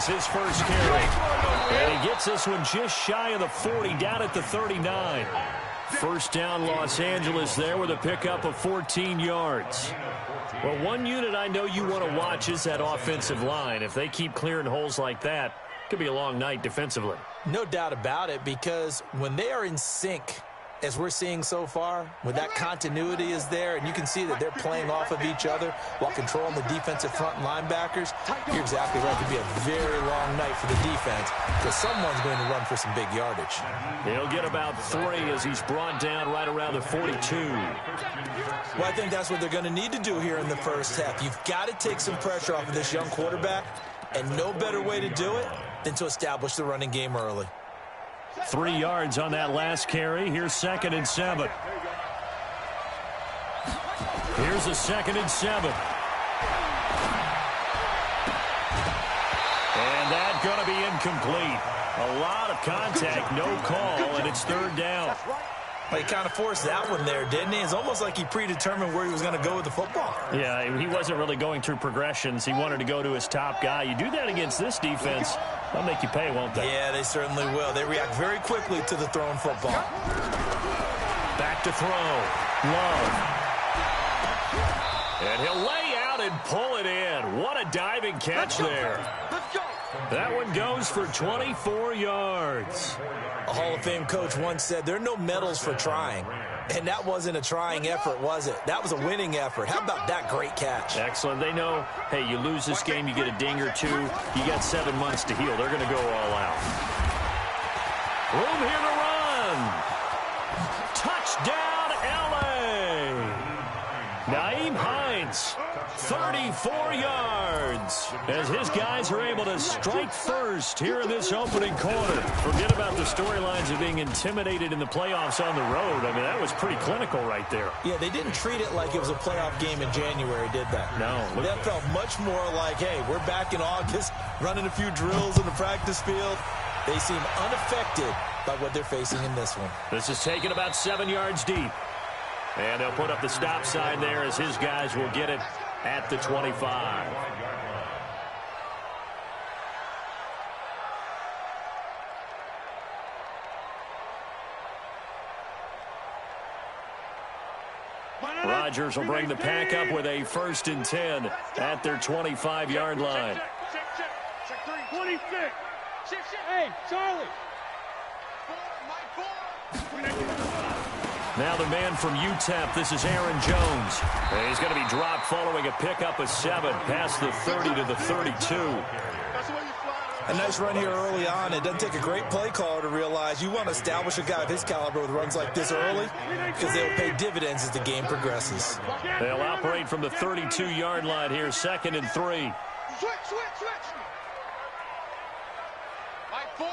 Hines, his first carry. And he gets this one just shy of the 40, down at the 39. First down, Los Angeles there with a pickup of 14 yards. Well, one unit I know you want to watch is that offensive line. If they keep clearing holes like that, it could be a long night defensively. No doubt about it, because when they are in sync, as we're seeing so far, when that continuity is there and you can see that they're playing off of each other while controlling the defensive front linebackers, you're exactly right. It could be a very long night for the defense because someone's going to run for some big yardage. He'll get about 3 as he's brought down right around the 42. Well, I think that's what they're going to need to do here in the first half. You've got to take some pressure off of this young quarterback, and no better way to do it than to establish the running game early. 3 yards on that last carry. Here's 2nd and 7. Here's a 2nd and 7. And that's going to be incomplete. A lot of contact, no call, and it's 3rd down. Well, he kind of forced that one there, didn't he? It's almost like he predetermined where he was going to go with the football. Yeah, he wasn't really going through progressions. He wanted to go to his top guy. You do that against this defense, they'll make you pay, won't they? Yeah, they certainly will. They react very quickly to the thrown football. Back to throw. Love. And he'll lay out and pull it in. What a diving catch there. That one goes for 24 yards. A Hall of Fame coach once said, there are no medals for trying. And that wasn't a trying effort, was it? That was a winning effort. How about that great catch? Excellent. They know, hey, you lose this game, you get a ding or 2. You got 7 months to heal. They're going to go all out. Room here to run. Touchdown, L.A. Nyheim Hines, 34 yards, as his guys are able to strike first here in this opening quarter. Forget about the storylines of being intimidated in the playoffs on the road. I mean, that was pretty clinical right there. Yeah, they didn't treat it like it was a playoff game in January, did they? No. That felt much more like, hey, we're back in August, running a few drills in the practice field. They seem unaffected by what they're facing in this one. This is taken about 7 yards deep. And they'll put up the stop sign there as his guys will get it at the 25. Rodgers will bring the pack up with a 1st and 10 at their 25-yard line. Check 3. 26. Hey, Charlie. Now the man from UTEP, this is Aaron Jones. And he's going to be dropped following a pickup of 7 past the 30 to the 32. A nice run here early on. It doesn't take a great play caller to realize you want to establish a guy of his caliber with runs like this early because they'll pay dividends as the game progresses. They'll operate from the 32-yard line here, 2nd and 3. Switch. Mike 4.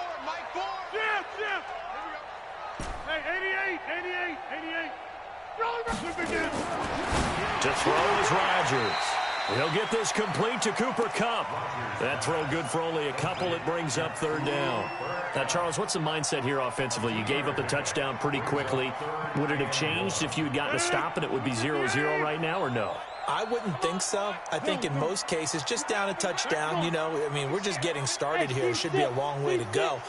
Jim. Hey, 88. To throw is Rodgers. He'll get this complete to Cooper Kupp. That throw good for only a couple. It brings up 3rd down. Now, Charles, what's the mindset here offensively? You gave up the touchdown pretty quickly. Would it have changed if you had gotten a stop and it would be 0-0 right now, or no? I wouldn't think so. I think in most cases, just down a touchdown, we're just getting started here. It should be a long way to go.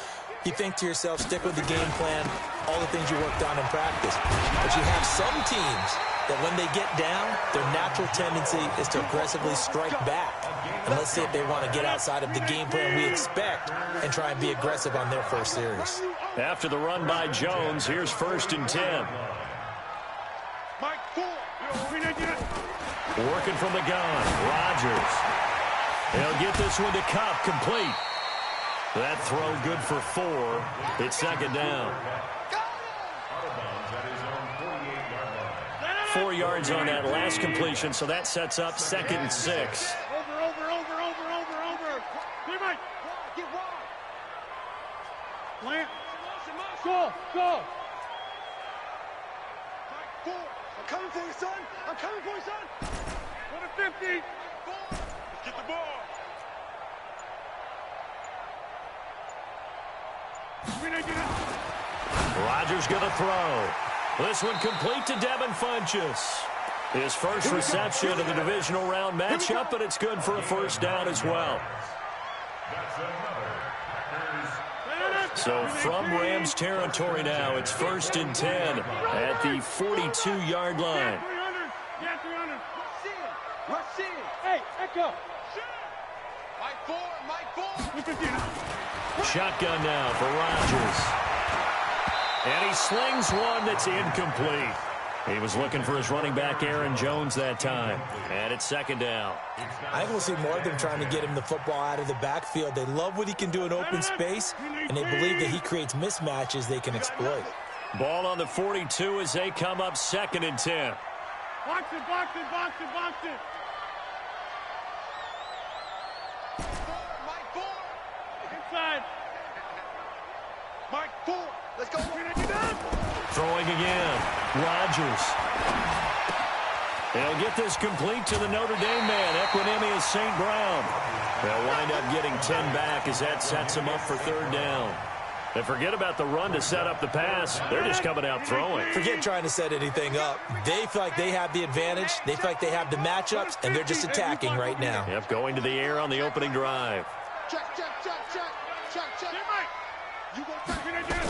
You think to yourself, stick with the game plan, all the things you worked on in practice. But you have some teams that when they get down, their natural tendency is to aggressively strike back. And let's see if they want to get outside of the game plan we expect and try and be aggressive on their first series. After the run by Jones, here's 1st and 10. Mike 4. Working from the gun, Rodgers. He'll get this one to Kupp, complete. That throw good for 4. It's 2nd down. 4 yards on that last completion, so that sets up 2nd and 6. Over. Hey, Mike. Get wide. Plant. Go. Mike 4. I'm coming for you, son. 150. Get the ball. Rodgers going to throw. This one complete to Devin Funchess. His first reception of the divisional round matchup, but it's good for a 1st down as well. So from Rams territory now, it's 1st and 10 at the 42-yard line. Yeah, 300. Rush in. Hey, Echo. Mike 4. Shotgun now for Rodgers. And he slings one that's incomplete. He was looking for his running back, Aaron Jones, that time. And it's 2nd down. I think we'll see more of them trying to get him the football out of the backfield. They love what he can do in open space, and they believe that he creates mismatches they can exploit. Ball on the 42 as they come up 2nd and 10. Box it. Mike 4. Inside. Mike 4. Let's go. Throwing again. Rodgers. They'll get this complete to the Notre Dame man, Equanimeous St. Brown. They'll wind up getting 10 back as that sets them up for 3rd down. And forget about the run to set up the pass. They're just coming out throwing. Forget trying to set anything up. They feel like they have the advantage. They feel like they have the matchups, and they're just attacking right now. Yep, going to the air on the opening drive. Check. You go back in again.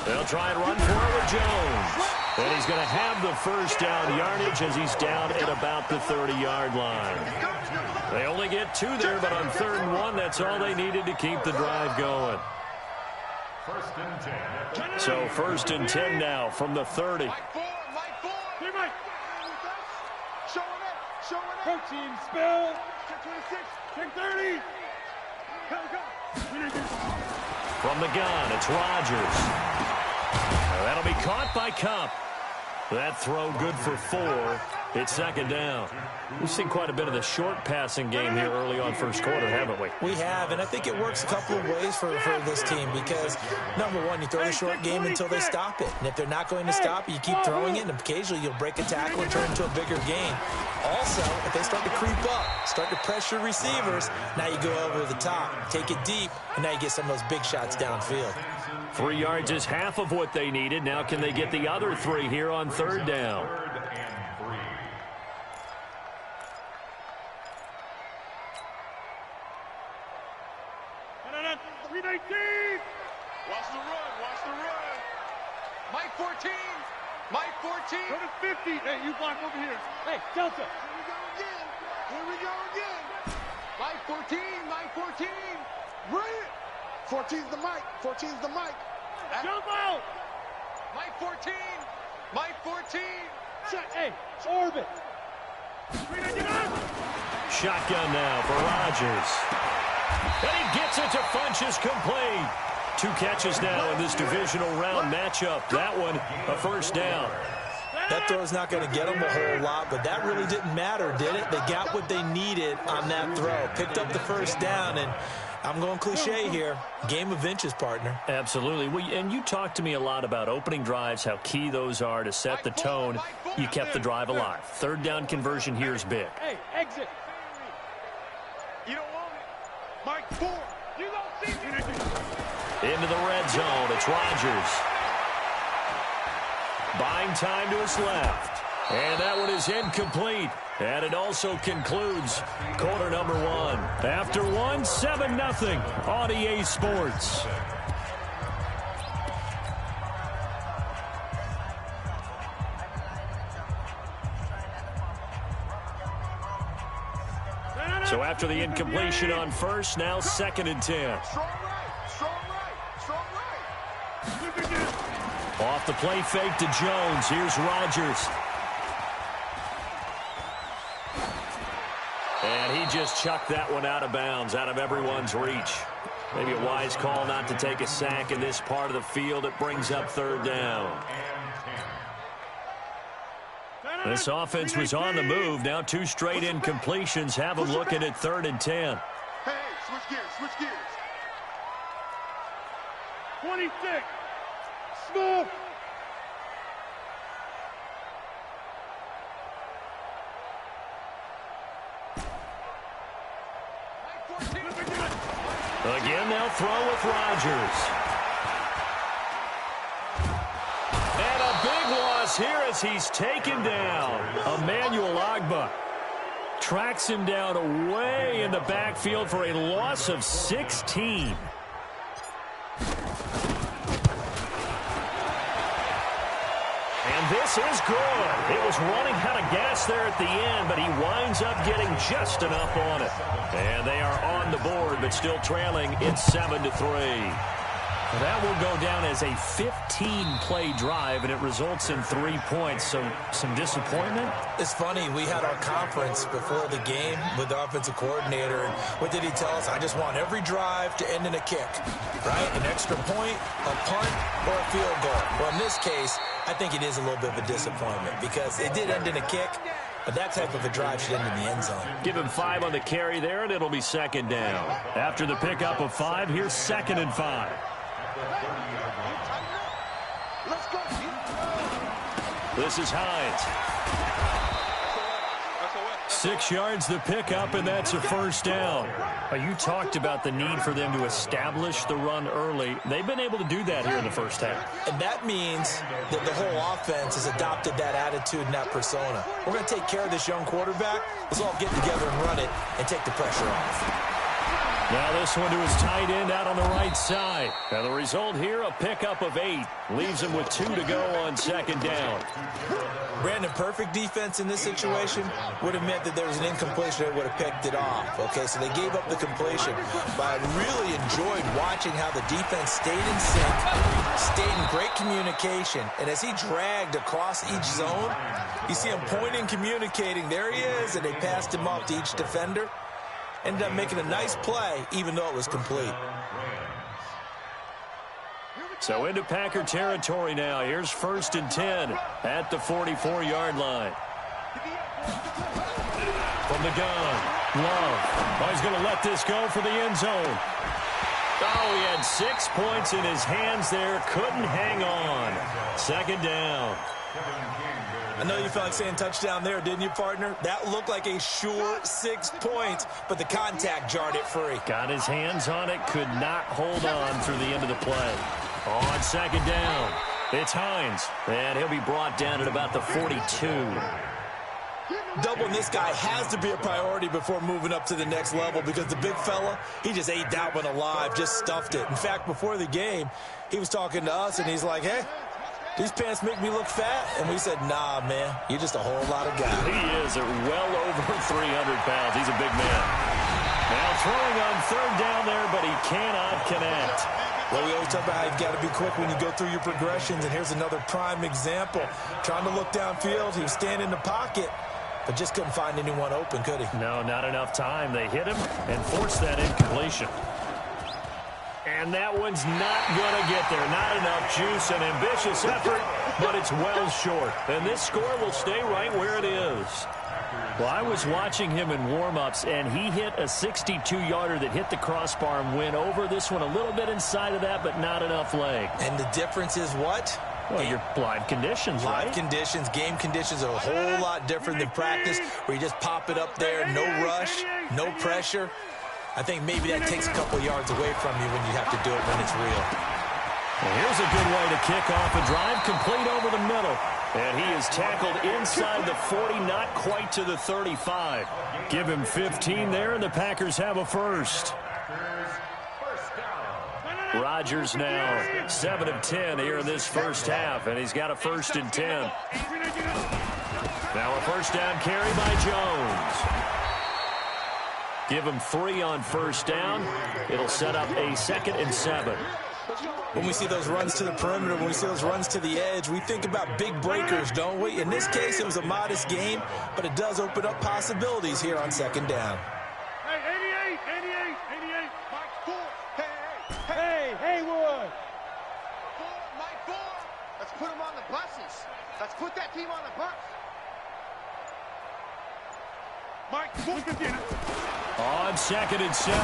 They'll try and run for it with Jones. And he's going to have the 1st down yardage as he's down at about the 30-yard line. They only get 2 there, but on 3rd and 1, that's all they needed to keep the drive going. So 1st and 10 now from the 30. Mike 4. Hey, Mike. Showing up. Protein spill. Check 26. Check 30. Go. From the gun, it's Rodgers. That'll be caught by Kupp. That throw good for 4. It's 2nd down. We've seen quite a bit of the short passing game here early on 1st quarter, haven't we? We have, and I think it works a couple of ways for this team because, number one, you throw the short game until they stop it. And if they're not going to stop it, you keep throwing it, and occasionally you'll break a tackle and turn into a bigger gain. Also, if they start to creep up, start to pressure receivers, now you go over the top, take it deep, and now you get some of those big shots downfield. 3 yards is half of what they needed. Now can they get the other 3 here on 3rd down? Watch the run. Mike 14. Go to 50. Hey, you block over here. Hey, Delta. Here we go again. Mike 14. Bring it. 14's the mic. Jump out. Mike 14. Check. Hey, orbit. Shotgun now for Rodgers. And he gets it to Funchess complete. 2 catches now in this divisional round matchup. That one, a 1st down. That throw's not going to get them a whole lot, but that really didn't matter, did it? They got what they needed on that throw. Picked up the 1st down, and I'm going cliche here. Game of inches, partner. Absolutely. Well, and you talked to me a lot about opening drives, how key those are to set the tone. You kept the drive alive. 3rd down conversion here is big. Hey, exit. You don't want it. Mike 4. You don't see it. Into the red zone. It's Rodgers. Buying time to his left. And that one is incomplete. And it also concludes quarter number 1. After 1, 7-0 on EA Sports. So after the incompletion on 1st, now 2nd and 10. Strong right. Off the play fake to Jones. Here's Rodgers. And he just chucked that one out of bounds, out of everyone's reach. Maybe a wise call not to take a sack in this part of the field. It brings up 3rd down. This offense was on the move. Now 2 straight incompletions have them looking at 3rd and 10. Hey, switch gears. 26. Smooth. Again, they'll throw with Rodgers. And a big loss here as he's taken down. Emmanuel Ogbah. Tracks him down away in the backfield for a loss of 16. And this is good. It was running out of gas there at the end, but he winds up getting just enough on it. And they are on the board, but still trailing. It's 7-3. That will go down as a 15-play drive, and it results in 3 points. So some disappointment? It's funny. We had our conference before the game with the offensive coordinator, and what did he tell us? I just want every drive to end in a kick, right? An extra point, a punt, or a field goal. Well, in this case, I think it is a little bit of a disappointment because it did end in a kick, but that type of a drive should end in the end zone. Give him 5 on the carry there, and it'll be second down. After the pickup of 5, here's 2nd and 5. This is Hines. 6 yards the pickup, and that's a first down. You talked about the need for them to establish the run early. They've been able to do that here in the first half. And that means that the whole offense has adopted that attitude and that persona. We're going to take care of this young quarterback. Let's all get together and run it and take the pressure off. Now this one to his tight end out on the right side. And the result here, a pickup of 8. Leaves him with 2 to go on second down. Brandon, perfect defense in this situation would have meant that there was an incompletion. They would have picked it off. Okay, so they gave up the completion. But I really enjoyed watching how the defense stayed in sync, stayed in great communication. And as he dragged across each zone, you see him pointing, communicating. There he is, and they passed him off to each defender. Ended up making a nice play, even though it was complete. So into Packer territory now. Here's 1st and 10 at the 44-yard line. From the gun, Love. Oh, he's going to let this go for the end zone. Oh, he had 6 points in his hands there. Couldn't hang on. Second down. I know you felt like saying touchdown there, didn't you, partner? That looked like a sure 6 points, but the contact jarred it free. Got his hands on it, could not hold on through the end of the play. On second down, it's Hines, and he'll be brought down at about the 42. Doubling this guy has to be a priority before moving up to the next level because the big fella, he just ate that one alive, just stuffed it. In fact, before the game, he was talking to us, and he's like, hey, these pants make me look fat. And we said, nah, man, you're just a whole lot of guy. He is well over 300 pounds. He's a big man. Now throwing on third down there, but he cannot connect. Well, we always talk about how you've got to be quick when you go through your progressions, and here's another prime example. Trying to look downfield, he was standing in the pocket, but just couldn't find anyone open, could he? No, not enough time. They hit him and forced that incompletion. And that one's not going to get there. Not enough juice, an ambitious effort, but it's well short. And this score will stay right where it is. Well, I was watching him in warm-ups, and he hit a 62-yarder that hit the crossbar and went over. This one a little bit inside of that, but not enough leg. And the difference is what? Well, your live conditions, right? Live conditions, game conditions are a whole lot different than practice, where you just pop it up there, no rush, no pressure. I think maybe that takes a couple yards away from you when you have to do it when it's real. Well, here's a good way to kick off a drive, complete over the middle. And he is tackled inside the 40, not quite to the 35. Give him 15 there, and the Packers have a first. Rodgers now 7 of 10 here in this first half, and he's got a 1st and 10. Now a first down carry by Jones. Give him 3 on first down. It'll set up a 2nd and 7. When we see those runs to the perimeter, when we see those runs to the edge, we think about big breakers, don't we? In this case, it was a modest game, but it does open up possibilities here on second down. Hey, 88, Mike 4. Hey, Haywood. Mike 4. Let's put him on the buses. Let's put that team on the bus. Mike 4. On 2nd and 7,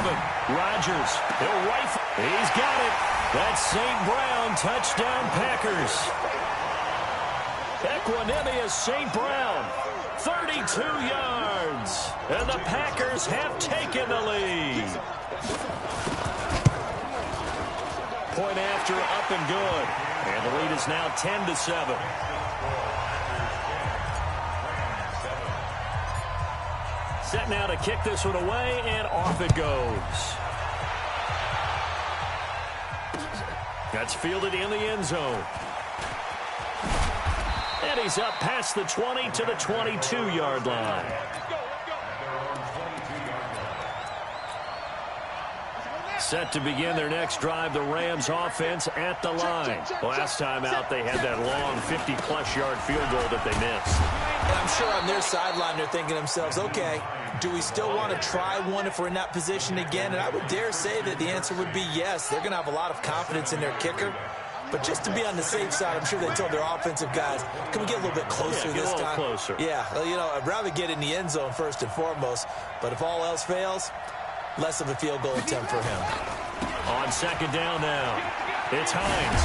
Rodgers, he'll rifle. He's got it. That's St. Brown, touchdown Packers. Equanimous St. Brown, 32 yards. And the Packers have taken the lead. Point after, up and good. And the lead is now 10-7. Set now to kick this one away, and off it goes. That's fielded in the end zone. And he's up past the 20 to the 22-yard line. Set to begin their next drive, the Rams offense at the line. Last time out, they had that long 50-plus yard field goal that they missed. And I'm sure on their sideline, they're thinking to themselves, okay, do we still want to try one if we're in that position again? And I would dare say that the answer would be yes. They're going to have a lot of confidence in their kicker. But just to be on the safe side, I'm sure they told their offensive guys, can we get a little bit closer this time? Closer. Yeah, you know, I'd rather get in the end zone first and foremost. But if all else fails, less of a field goal attempt for him. On second down now, it's Hines.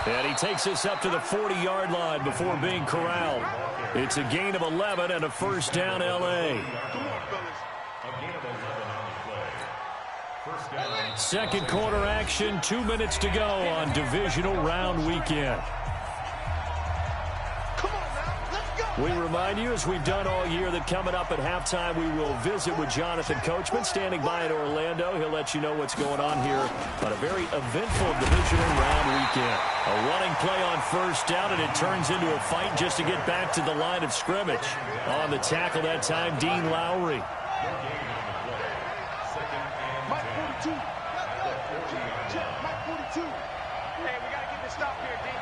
And he takes this up to the 40-yard line before being corralled. It's a gain of 11 and a first down, L.A. Second quarter action, 2 minutes to go on divisional round weekend. We remind you, as we've done all year, that coming up at halftime, we will visit with Jonathan Coachman, standing by in Orlando. He'll let you know what's going on here on a very eventful divisional round weekend. A running play on first down, and it turns into a fight just to get back to the line of scrimmage. On the tackle that time, Dean Lowry. Mike 42. Mike 42. Hey, we got to get this stop here, Dean.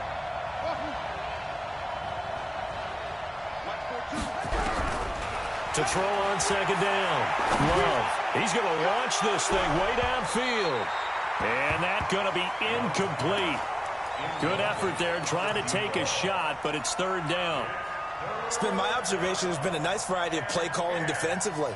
To throw on second down. Love. He's going to launch this thing way downfield. And that's going to be incomplete. Good effort there trying to take a shot, but it's third down. It's been my observation there's been a nice variety of play calling defensively.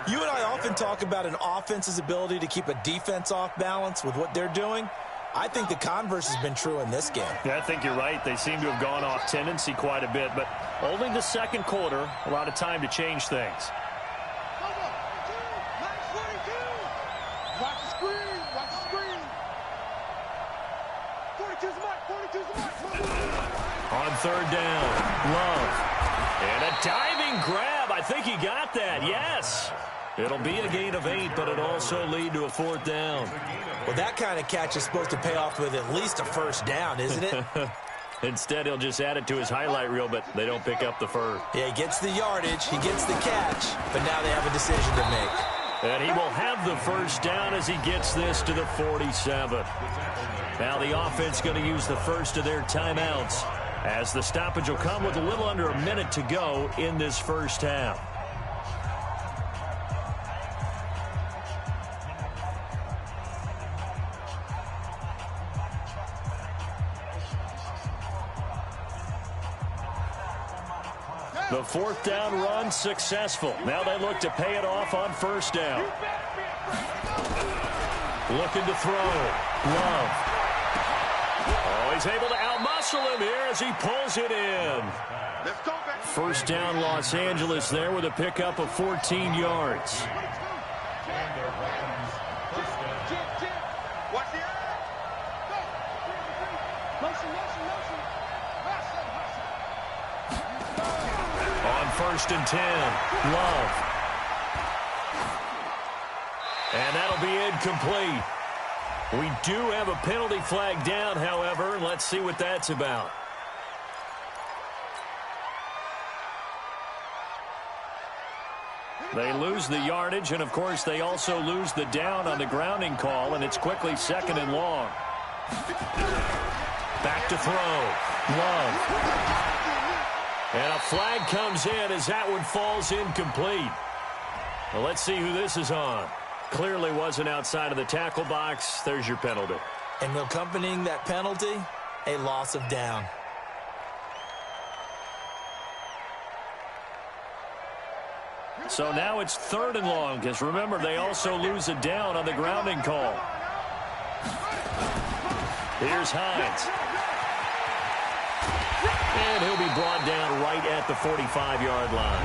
You and I often talk about an offense's ability to keep a defense off balance with what they're doing. I think the converse has been true in this game. Yeah, I think you're right. They seem to have gone off tendency quite a bit, but only the second quarter, a lot of time to change things. Watch the screen. Watch the screen. 42's the mark. 42's the mark. On third down, Love. And a diving grab. I think he got that. Yes. It'll be a gain of 8, but it'll also lead to a fourth down. Well, that kind of catch is supposed to pay off with at least a first down, isn't it? Instead, he'll just add it to his highlight reel, but they don't pick up the first. Yeah, he gets the yardage, he gets the catch, but now they have a decision to make. And he will have the first down as he gets this to the 47. Now the offense going to use the first of their timeouts, as the stoppage will come with a little under a minute to go in this first half. The fourth down run successful. Now they look to pay it off on first down. Looking to throw. Love. Oh, he's able to outmuscle him here as he pulls it in. First down, Los Angeles there with a pickup of 14 yards. First and 10, Love. And that'll be incomplete. We do have a penalty flag down, however, and let's see what that's about. They lose the yardage, and of course they also lose the down on the grounding call, and it's quickly second and long. Back to throw, Love. And a flag comes in as that one falls incomplete. Well, let's see who this is on. Clearly wasn't outside of the tackle box. There's your penalty. And accompanying that penalty, a loss of down. So now it's third and long, because remember, they also lose a down on the grounding call. Here's Hines. And he'll be brought down right at the 45-yard line.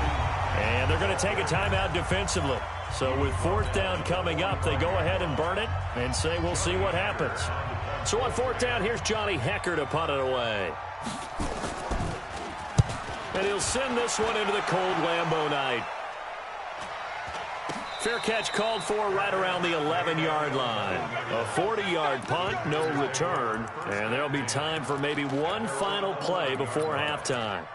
And they're going to take a timeout defensively. So with fourth down coming up, they go ahead and burn it and say we'll see what happens. So on fourth down, here's Johnny Hekker to punt it away. And he'll send this one into the cold Lambeau night. fair catch called for right around the 11-yard line. A 40-yard punt, no return, and there'll be time for maybe one final play before halftime.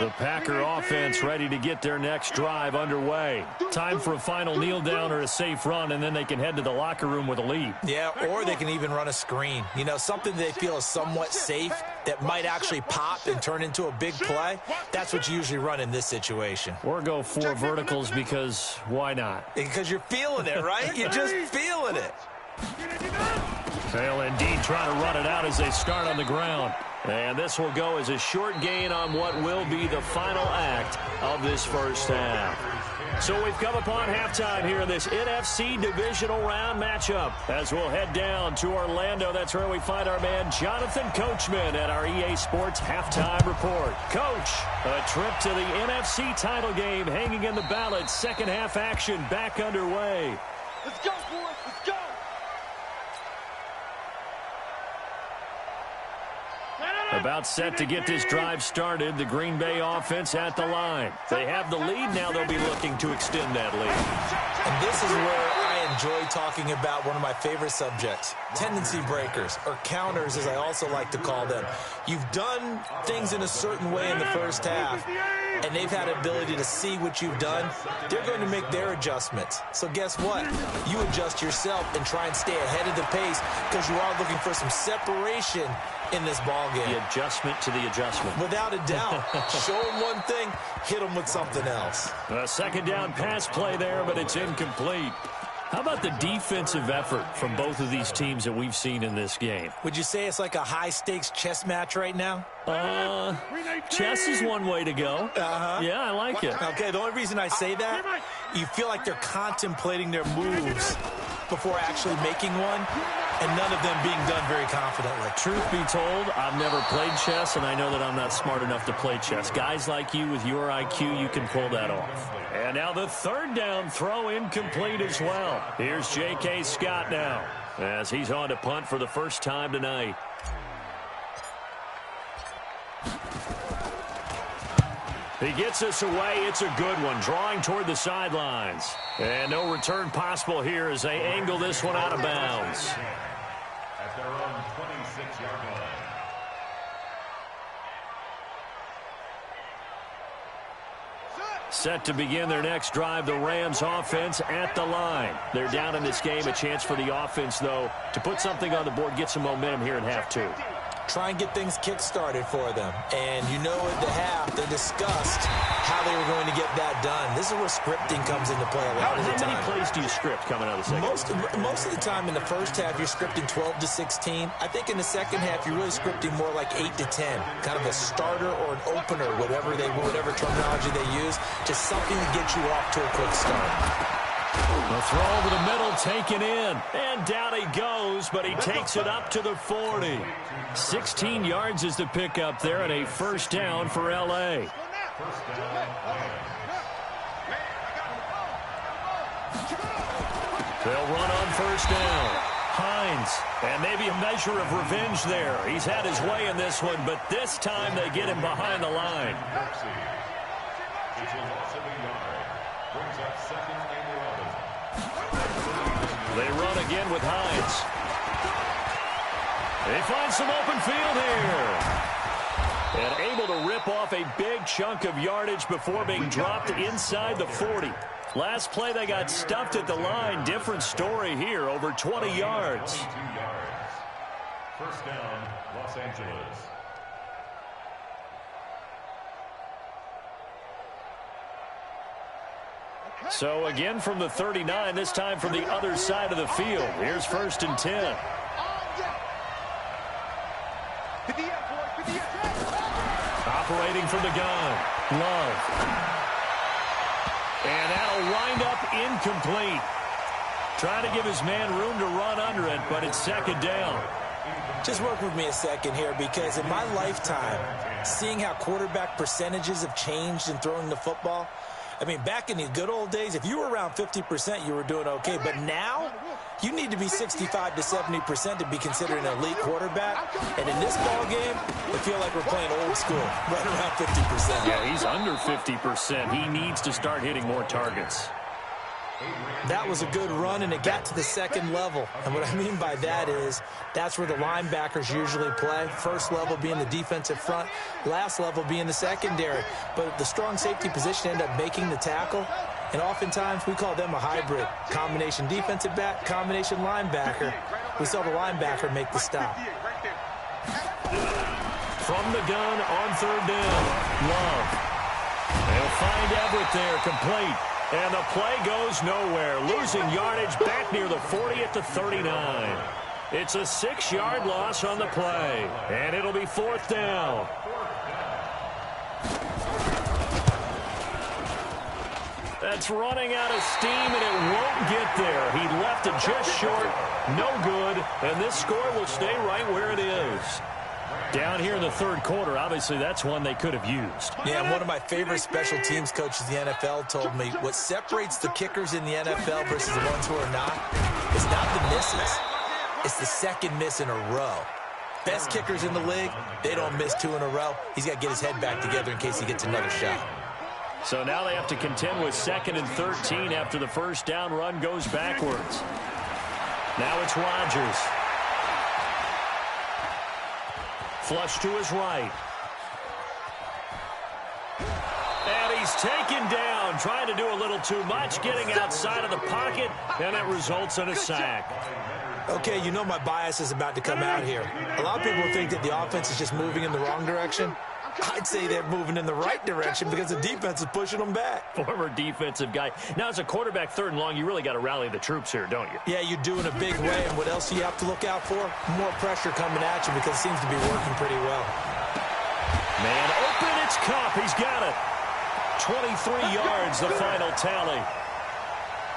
The Packer offense ready to get their next drive underway. Time for a final kneel down or a safe run, and then they can head to the locker room with a lead. Yeah, or they can even run a screen. You know, something they feel is somewhat safe that might actually pop and turn into a big play. That's what you usually run in this situation. Or go 4 verticals because why not? Because you're feeling it, right? You're just feeling it. They'll indeed try to run it out as they start on the ground. And this will go as a short gain on what will be the final act of this first half. So we've come upon halftime here in this NFC divisional round matchup. As we'll head down to Orlando, that's where we find our man Jonathan Coachman at our EA Sports Halftime Report. Coach, a trip to the NFC title game hanging in the balance. Second half action back underway. Let's go, boys. Let's go. About set to get this drive started. The Green Bay offense at the line. They have the lead. Now they'll be looking to extend that lead. And this is where I enjoy talking about one of my favorite subjects, tendency breakers, or counters as I also like to call them. You've done things in a certain way in the first half, and they've had ability to see what you've done. They're going to make their adjustments. So guess what? You adjust yourself and try and stay ahead of the pace because you are looking for some separation in this ball game. The adjustment to the adjustment. Without a doubt. Show them one thing, hit them with something else. A second down pass play there, but it's incomplete. How about the defensive effort from both of these teams that we've seen in this game? Would you say it's like a high-stakes chess match right now? Chess is one way to go. Yeah, I like it. Okay, the only reason I say that, you feel like they're contemplating their moves before actually making one, and none of them being done very confidently. Truth be told, I've never played chess, and I know that I'm not smart enough to play chess. Guys like you with your IQ, you can pull that off. And now the third down throw incomplete as well. Here's J.K. Scott now as he's on to punt for the first time tonight. He gets us away. It's a good one, drawing toward the sidelines. And no return possible here as they angle this one out of bounds. At their own 26-yard line. Set to begin their next drive, the Rams offense at the line. They're down in this game. A chance for the offense, though, to put something on the board, get some momentum here in half two. Try and get things kick-started for them. And you know at the half, they discussed how they were going to get that done. This is where scripting comes into play a lot of the time. How many plays do you script coming out of the second? Most of the time in the first half, you're scripting 12 to 16. I think in the second half, you're really scripting more like 8 to 10. Kind of a starter or an opener, whatever terminology they use, just something to get you off to a quick start. The throw over the middle taken in. And down he goes, but he takes it up to the 40. 16 yards is the pickup there and a first down for L.A. They'll run on first down. Hines, and maybe a measure of revenge there. He's had his way in this one, but this time they get him behind the line. It's a loss of a yard. Brings up second and 11. They run again with Hines. They find some open field here. And able to rip off a big chunk of yardage before being dropped inside the 40. Last play they got stuffed at the line. Different story here, over 20 yards. 22 yards. First down, Los Angeles. So again from the 39, this time from the other side of the field. Here's first and 10. Operating from the gun, Love. And that'll wind up incomplete. Trying to give his man room to run under it, but it's second down. Just work with me a second here, because in my lifetime, seeing how quarterback percentages have changed in throwing the football, I mean, back in the good old days, if you were around 50%, you were doing okay. But now, you need to be 65 to 70% to be considered an elite quarterback. And in this ball game, I feel like we're playing old school, right around 50%. Yeah, he's under 50%. He needs to start hitting more targets. That was a good run, and it got to the second level. And what I mean by that is that's where the linebackers usually play. First level being the defensive front, last level being the secondary. But the strong safety position ended up making the tackle, and oftentimes we call them a hybrid. Combination defensive back, combination linebacker. We saw the linebacker make the stop. From the gun on third down, Love. They'll find Everett there, complete. And the play goes nowhere. Losing yardage back near the 40 at the 39. It's a 6-yard loss on the play. And it'll be fourth down. That's running out of steam, and it won't get there. He left it just short. No good. And this score will stay right where it is. Down here in the third quarter, obviously that's one they could have used. Yeah, and one of my favorite special teams coaches in the NFL told me what separates the kickers in the NFL versus the ones who are not is not the misses. It's the second miss in a row. Best kickers in the league, they don't miss 2 in a row. He's got to get his head back together in case he gets another shot. So now they have to contend with 2nd and 13 after the first down run goes backwards. Now it's Rodgers. Flush to his right. And he's taken down, trying to do a little too much, getting outside of the pocket, and it results in a sack. Okay, you know my bias is about to come out here. A lot of people think that the offense is just moving in the wrong direction. I'd say they're moving in the right direction because the defense is pushing them back. Former defensive guy. Now, as a quarterback, 3rd and long, you really got to rally the troops here, don't you? Yeah, you do in a big way. And what else do you have to look out for? More pressure coming at you because it seems to be working pretty well. Man open, it's Kupp. He's got it. 23 yards, the final tally.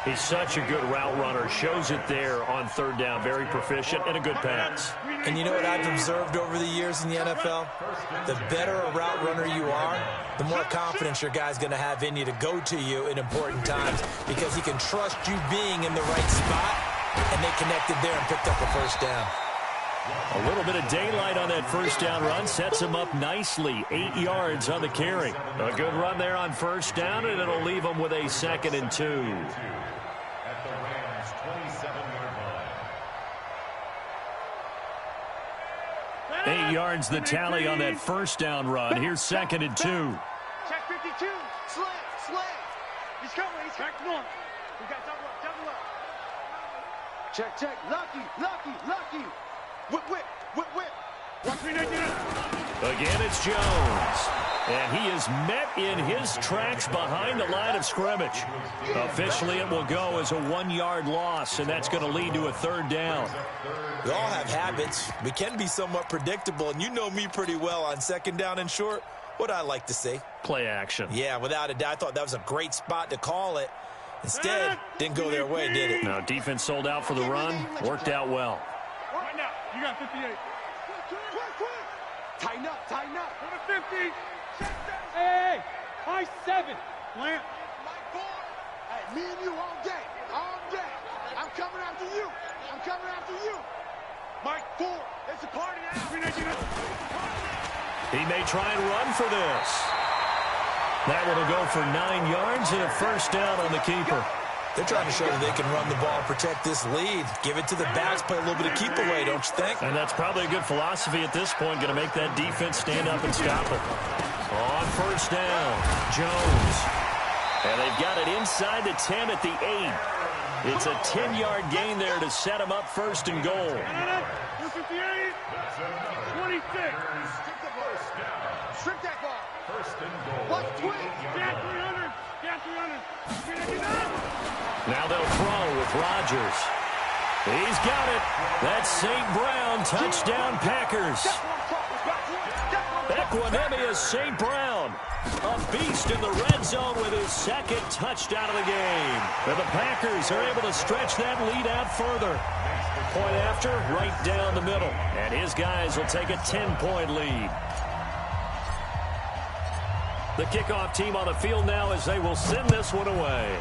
He's such a good route runner. Shows it there on 3rd down. Very proficient and a good pass. And you know what I've observed over the years in the NFL? The better a route runner you are, the more confidence your guy's going to have in you to go to you in important times because he can trust you being in the right spot, and they connected there and picked up a first down. A little bit of daylight on that first down run sets him up nicely. 8 yards on the carry. A good run there on first down, and it'll leave him with a 2nd and 2. 8 yards the tally on that first down run. Here's 2nd and 2. Check 52. Slant. He's coming. Come on. We got double up. Check. Lucky. Whip. Watch me, Nick. Again, it's Jones. And he is met in his tracks behind the line of scrimmage. Officially, it will go as a 1-yard loss, and that's going to lead to a 3rd down. We all have habits. We can be somewhat predictable, and you know me pretty well on 2nd down and short. What I like to say? Play action. Yeah, without a doubt. I thought that was a great spot to call it. Instead, didn't go their way, did it? No, defense sold out for the run. Worked out well. Right now, you got 58. Quick. Tighten up. Go to 50. Hey, high 7. Plant. Mike Ford. Hey, me and you all day. I'm coming after you. Mike Ford. It's a party now. He may try and run for this. That one will go for 9 yards and a first down on the keeper. They're trying to show that they can run the ball and protect this lead. Give it to the backs, play a little bit of keep away, don't you think? And that's probably a good philosophy at this point, going to make that defense stand up and stop it. On first down, Jones. And they've got it inside the 10 at the 8. It's a 10-yard gain there to set them up 1st and goal. 58, 26. Strip that ball. 1st and goal. Watch twin. Gas 300. Now they'll throw with Rodgers. He's got it. That's St. Brown. Touchdown, Packers. Equanimous St. Brown. A beast in the red zone with his 2nd touchdown of the game. And the Packers are able to stretch that lead out further. Point after, right down the middle. And his guys will take a 10-point lead. The kickoff team on the field now as they will send this one away.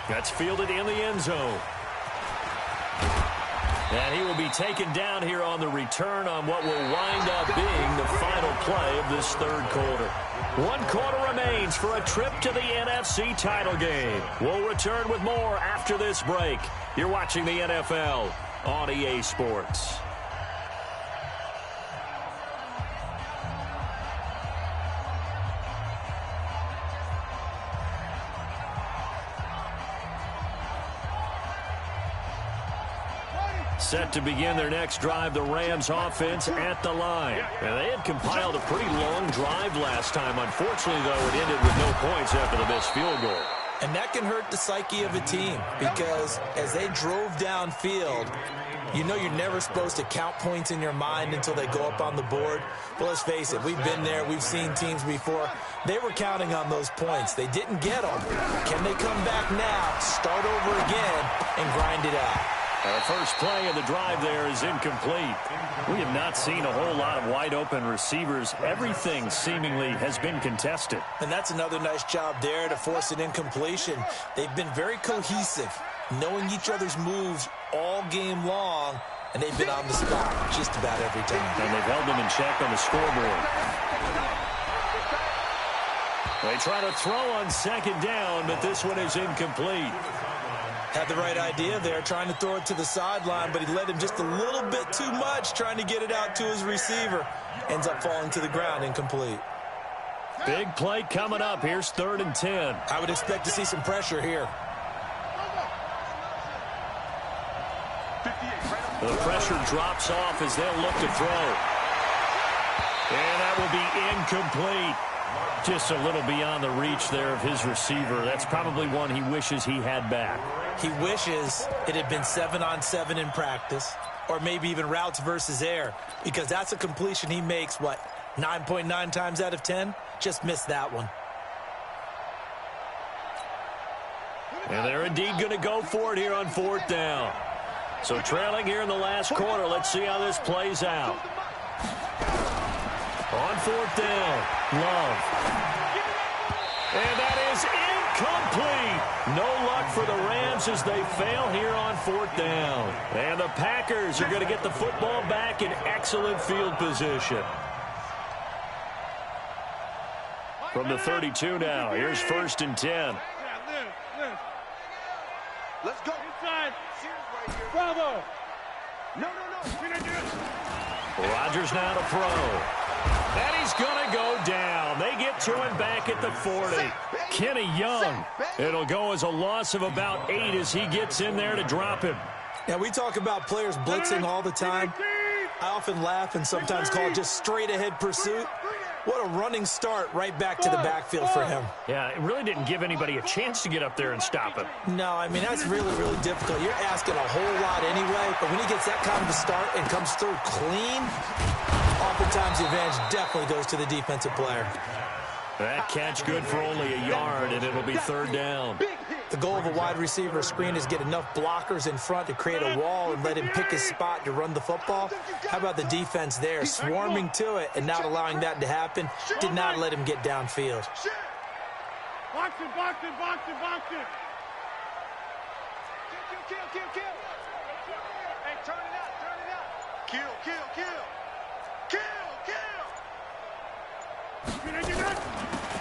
That's fielded in the end zone. And he will be taken down here on the return on what will wind up being the final play of this third quarter. 1 quarter remains for a trip to the NFC title game. We'll return with more after this break. You're watching the NFL on EA Sports. Set to begin their next drive, the Rams offense at the line. And they had compiled a pretty long drive last time. Unfortunately, though, it ended with no points after the missed field goal. And that can hurt the psyche of a team because as they drove downfield, you know you're never supposed to count points in your mind until they go up on the board. But let's face it, we've been there. We've seen teams before. They were counting on those points. They didn't get them. Can they come back now, start over again, and grind it out? The first play of the drive there is incomplete. We have not seen a whole lot of wide-open receivers. Everything seemingly has been contested. And that's another nice job there to force an incompletion. They've been very cohesive, knowing each other's moves all game long, and they've been on the spot just about every time. And they've held them in check on the scoreboard. They try to throw on second down, but this one is incomplete. Had the right idea there, trying to throw it to the sideline, but he led him just a little bit too much, trying to get it out to his receiver. Ends up falling to the ground, incomplete. Big play coming up. Here's 3rd and 10. I would expect to see some pressure here. The pressure drops off as they'll look to throw. And that will be incomplete. Just a little beyond the reach there of his receiver. That's probably one he wishes he had back. He wishes it had been 7-on-7 in practice, or maybe even routes versus air, because that's a completion he makes, 9.9 times out of 10? Just missed that one. And they're indeed going to go for it here on 4th down. So trailing here in the last quarter, let's see how this plays out. On 4th down, Love. And that is incomplete. No luck for the Rams as they fail here on 4th down. And the Packers are going to get the football back in excellent field position. From the 32 now, here's 1st and 10. Let's go. Inside. Bravo. No. Rodgers now to throw. And he's going to go down. They get to him back at the 40. Kenny Young. It'll go as a loss of about 8 as he gets in there to drop him. Yeah, we talk about players blitzing all the time. I often laugh and sometimes call it just straight-ahead pursuit. What a running start right back to the backfield for him. Yeah, it really didn't give anybody a chance to get up there and stop him. No, I mean, that's really, really difficult. You're asking a whole lot anyway, but when he gets that kind of a start and comes through clean, oftentimes the advantage definitely goes to the defensive player. That catch good for only a yard, and it'll be 3rd down. The goal of a wide receiver screen is get enough blockers in front to create a wall and let him pick his spot to run the football. How about the defense there, swarming to it and not allowing that to happen? Did not let him get downfield. Box it. Kill. Hey, turn it out. Kill.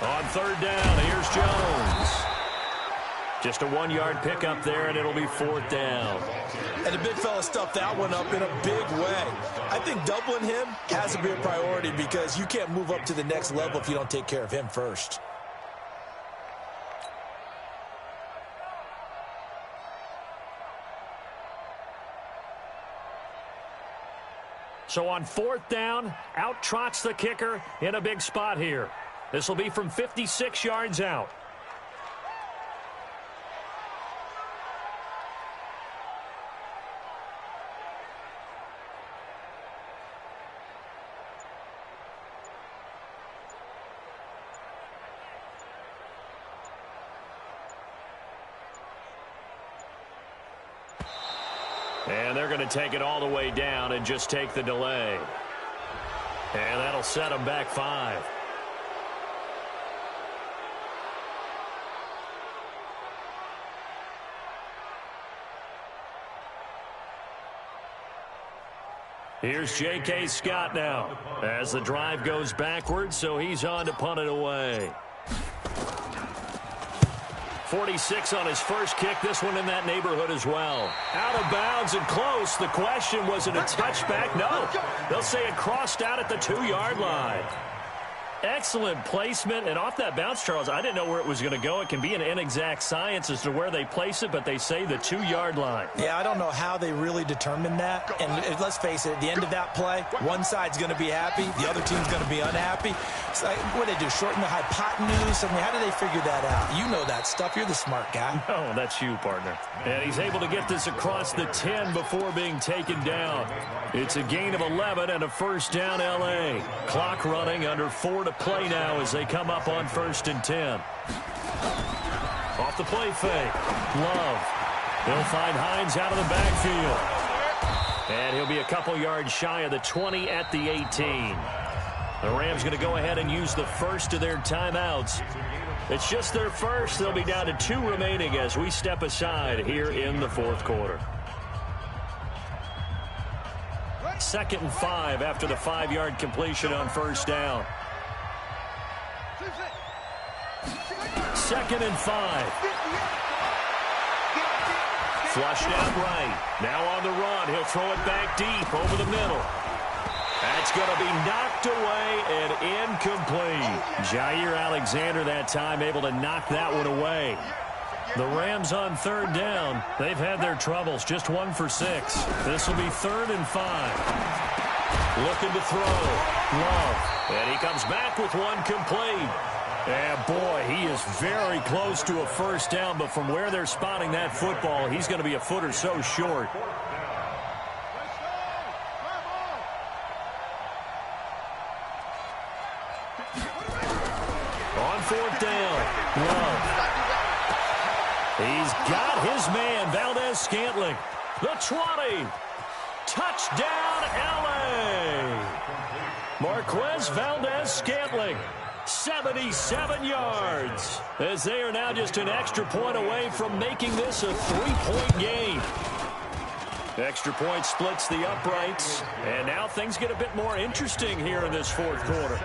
On 3rd down, here's Jones. Just a 1-yard pickup there, and it'll be 4th down. And the big fella stuffed that one up in a big way. I think doubling him has to be a priority because you can't move up to the next level if you don't take care of him first. So on 4th down, out trots the kicker in a big spot here. This will be from 56 yards out. And they're going to take it all the way down and just take the delay. And that'll set them back 5. Here's J.K. Scott now as the drive goes backwards, so he's on to punt it away. 46 on his first kick. This one in that neighborhood as well. Out of bounds and close. The question, was it a touchback? No. They'll say it crossed out at the 2-yard line. Excellent placement, and off that bounce, Charles, I didn't know where it was going to go. It can be an inexact science as to where they place it, but they say the 2-yard line. Yeah, I don't know how they really determined that. And let's face it, at the end of that play, one side's going to be happy, the other team's going to be unhappy. So what do they do, shorten the hypotenuse? I mean, how do they figure that out? You know that stuff. You're the smart guy. No, that's you, partner. And he's able to get this across the 10 before being taken down. It's a gain of 11 and a first down, L.A. Clock running under 4 to play now as they come up on 1st and 10. Off the play fake. Love. He'll find Hines out of the backfield. And he'll be a couple yards shy of the 20 at the 18. The Rams going to go ahead and use the first of their timeouts. It's just their first. They'll be down to 2 remaining as we step aside here in the 4th quarter. 2nd and 5 after the 5-yard completion on 1st down. 2nd and 5. Flushed out right. Now on the run. He'll throw it back deep over the middle. That's going to be knocked away and incomplete. Jair Alexander that time able to knock that one away. The Rams on 3rd down. They've had their troubles. Just 1 for 6. This will be 3rd and 5. Looking to throw. Love. And he comes back with one complete. And boy, he is very close to a first down, but from where they're spotting that football, he's going to be a foot or so short. On 4th down, Love. He's got his man, Valdez-Scantling. The 20. Touchdown, L.A. Marquez Valdez-Scantling. 77 yards, as they are now just an extra point away from making this a 3-point game. Extra point splits the uprights, and now things get a bit more interesting here in this 4th quarter.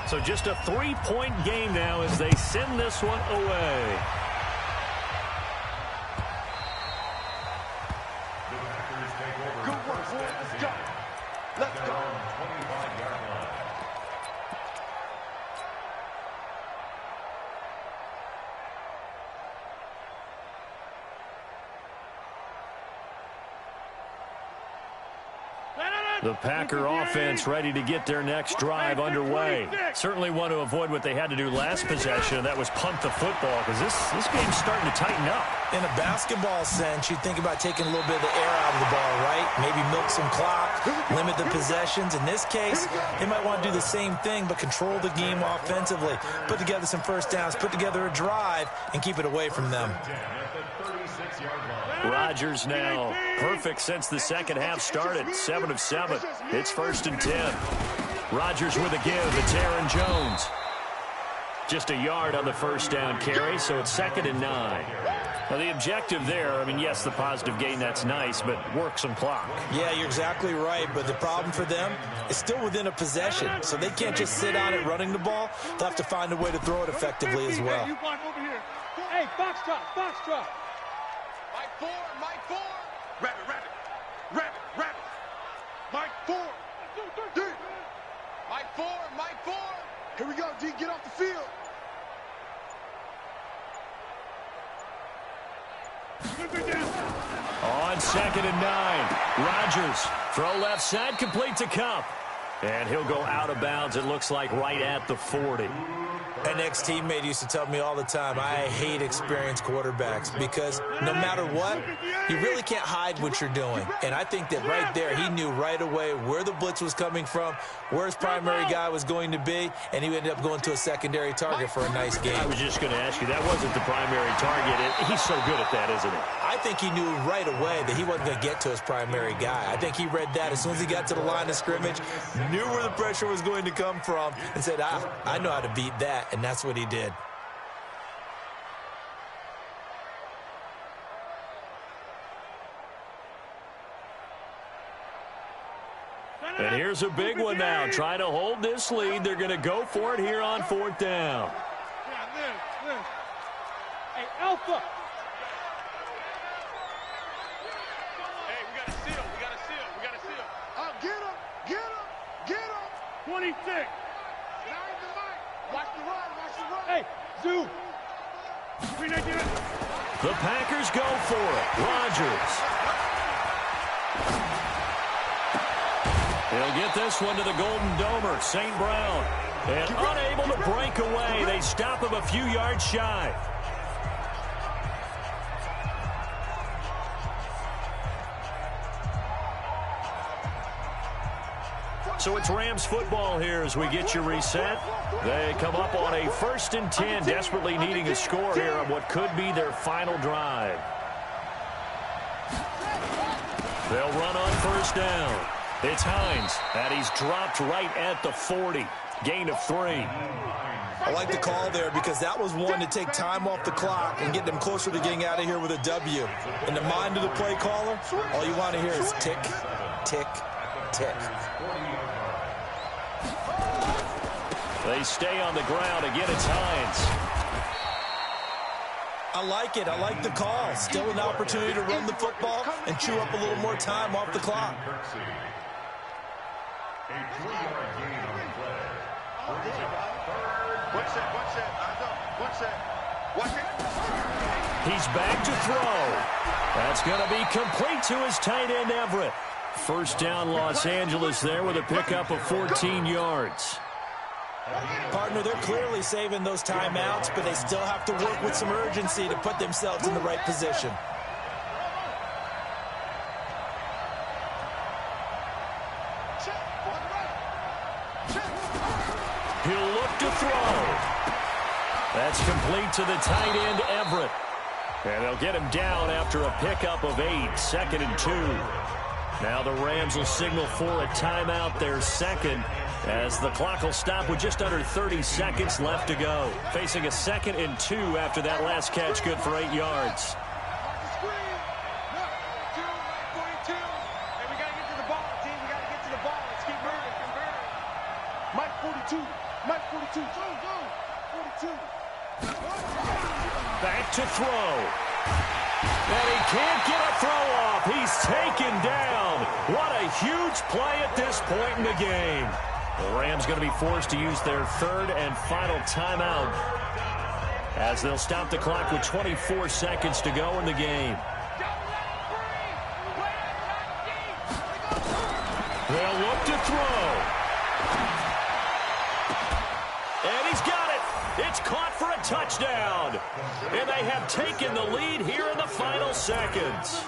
So just a 3-point game now as they send this one away. Good work, boy. Let's go. Let's go. The Packer offense ready to get their next drive underway. Certainly want to avoid what they had to do last possession, and that was punt the football, because this game's starting to tighten up. In a basketball sense, you think about taking a little bit of the air out of the ball, right? Maybe milk some clock, limit the possessions. In this case, they might want to do the same thing, but control the game offensively. Put together some first downs, put together a drive, and keep it away from them. Rodgers now perfect since the second half started. 7 of 7. It's 1st and 10. Rodgers with a give. It's Aaron Jones. Just a yard on the first down carry, so it's 2nd and 9. Now the objective there, I mean, yes, the positive gain, that's nice, but work some clock. Yeah, you're exactly right, but the problem for them is still within a possession, so they can't just sit on it running the ball. They'll have to find a way to throw it effectively as well. Hey, you block over here. Hey, box drop. Mike 4. Rabbit. Mike 4. D. Mike 4. Here we go, D. Get off the field. On 2nd and 9, Rodgers. Throw left side, complete to Kupp. And he'll go out of bounds, it looks like, right at the 40. An ex-teammate used to tell me all the time, I hate experienced quarterbacks because no matter what, you really can't hide what you're doing. And I think that right there, he knew right away where the blitz was coming from, where his primary guy was going to be, and he ended up going to a secondary target for a nice game. I was just going to ask you, that wasn't the primary target. He's so good at that, isn't he? I think he knew right away that he wasn't going to get to his primary guy. I think he read that as soon as he got to the line of scrimmage, knew where the pressure was going to come from, and said, I know how to beat that, and that's what he did. And here's a big one now. Trying to hold this lead. They're going to go for it here on 4th down. Hey, Alpha. Hey, we got to seal. We got to seal. We got to seal. Get him. Get him. Get him. 26. Now in the mic. Watch the run. Watch the run. Hey, Zoo. The Packers go for it. Rodgers. He'll get this one to the Golden Domer, St. Brown. And unable to break away. They stop him a few yards shy. So it's Rams football here as we get you reset. They come up on a 1st and 10, desperately needing a score here on what could be their final drive. They'll run on 1st down. It's Hines, and he's dropped right at the 40. Gain of 3. I like the call there because that was one to take time off the clock and get them closer to getting out of here with a W. In the mind of the play caller, all you want to hear is tick, tick, tick. They stay on the ground. Again, it's Hines. I like it. I like the call. Still an opportunity to run the football and chew up a little more time off the clock. A 3-yard gain on the play. One set. Watch it. He's back to throw. That's going to be complete to his tight end, Everett. 1st down, Los Angeles there with a pickup of 14 yards. Partner, they're clearly saving those timeouts, but they still have to work with some urgency to put themselves in the right position. He'll look to throw. That's complete to the tight end, Everett. And they'll get him down after a pickup of 8, 2nd and 2. Now the Rams will signal for a timeout, their 2nd, as the clock will stop with just under 30 seconds left to go. Facing a 2nd and 2 after that last catch, good for 8 yards. Back to throw. And he can't get a throw off. He's taken down. What a huge play at this point in the game. The Rams going to be forced to use their 3rd and final timeout as they'll stop the clock with 24 seconds to go in the game. They'll look to throw. And he's got it. It's caught for a touchdown. And they have taken the lead here in the final seconds.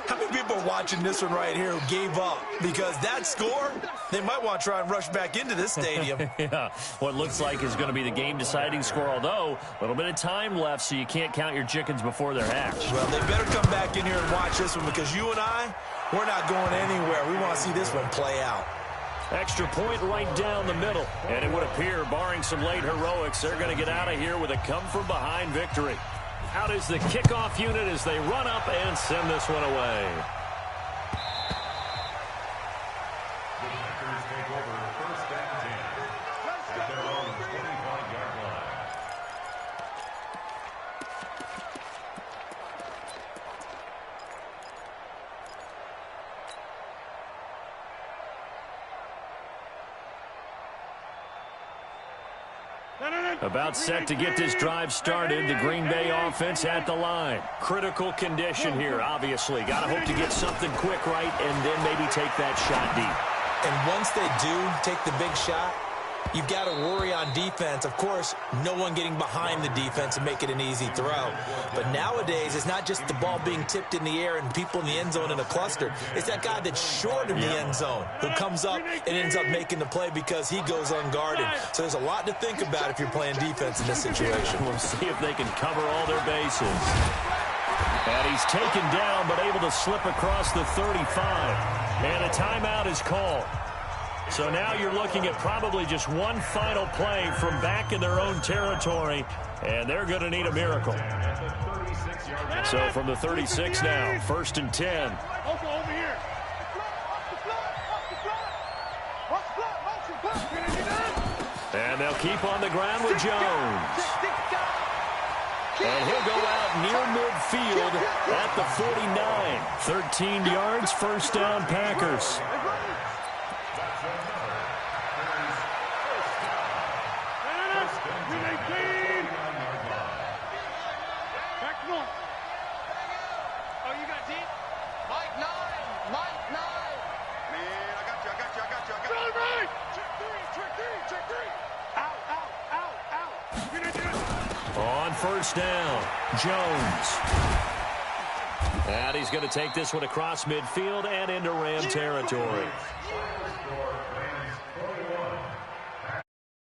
How many people are watching this one right here who gave up? Because that score, they might want to try and rush back into this stadium. Yeah, what looks like is going to be the game-deciding score, although a little bit of time left, so you can't count your chickens before they're hatched. Well, they better come back in here and watch this one because you and I, we're not going anywhere. We want to see this one play out. Extra point right down the middle. And it would appear, barring some late heroics, they're going to get out of here with a come-from-behind victory. Out is the kickoff unit as they run up and send this one away. The Packers take over 1st and 10 at their own 25-yard line. About set to get this drive started. The Green Bay offense at the line. Critical condition here, obviously. Got to hope to get something quick right and then maybe take that shot deep. And once they do take the big shot, you've got to worry on defense. Of course, no one getting behind the defense and make it an easy throw. But nowadays, it's not just the ball being tipped in the air and people in the end zone in a cluster. It's that guy that's short of the end zone who comes up and ends up making the play because he goes unguarded. So there's a lot to think about if you're playing defense in this situation. We'll see if they can cover all their bases. And he's taken down, but able to slip across the 35. And a timeout is called. So now you're looking at probably just one final play from back in their own territory, and they're going to need a miracle. So from the 36 now, 1st and 10. Over here. And they'll keep on the ground with Jones. And he'll go out near midfield at the 49. 13 yards, 1st down, Packers. On 1st down, Jones. And he's going to take this one across midfield and into Ram territory.